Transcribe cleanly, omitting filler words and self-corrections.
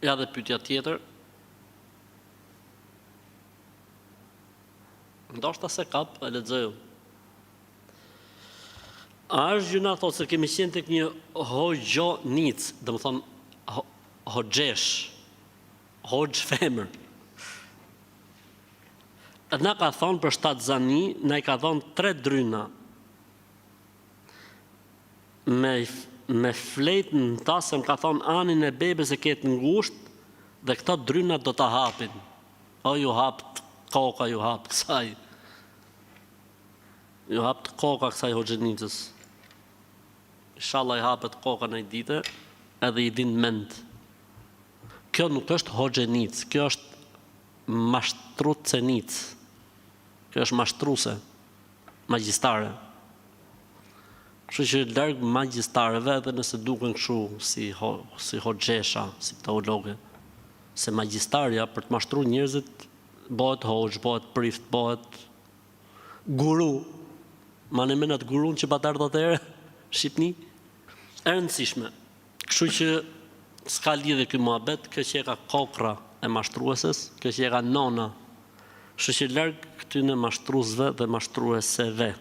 Ja dhe pyetja tjetër. Ndoshta se kap, e lexoj. A është gjuna thotë se kemi qenë tek një hoxhonic, domethënë hoxhesh, hoxh femër. Na ka thonë për 7 zani, na i ka thonë 3 dryna. Me fletën ta se më ka thonë anin e bebes e ketë ngushtë dhe këta dryna do ta hapin. O ju hapt koka, ju hapt kësaj. Ju hapt koka kësaj hoxhenicës. Inshallah i hapet koka në dite edhe i din mend. Kjo nuk është hoxhenic, kjo është mashtrucenic. Kjo është mashtruse, magjistare. Kështu që larg magjistareve edhe nëse duken kështu si hoxhesha, si teologe. Se magjistarja për të mashtruar njerëzit bëhet hoxh, bëhet prift, bëhet guru. Ma në menat gurun që batar të tere, Shqipni, e rëndësishme. Kështu që s'ka lidhe ky muhabet, kjo që e ka kokra e mashtrueses, kjo që e ka nona. Kështu që larg këtyne mashtruesve dhe mashtrueseve.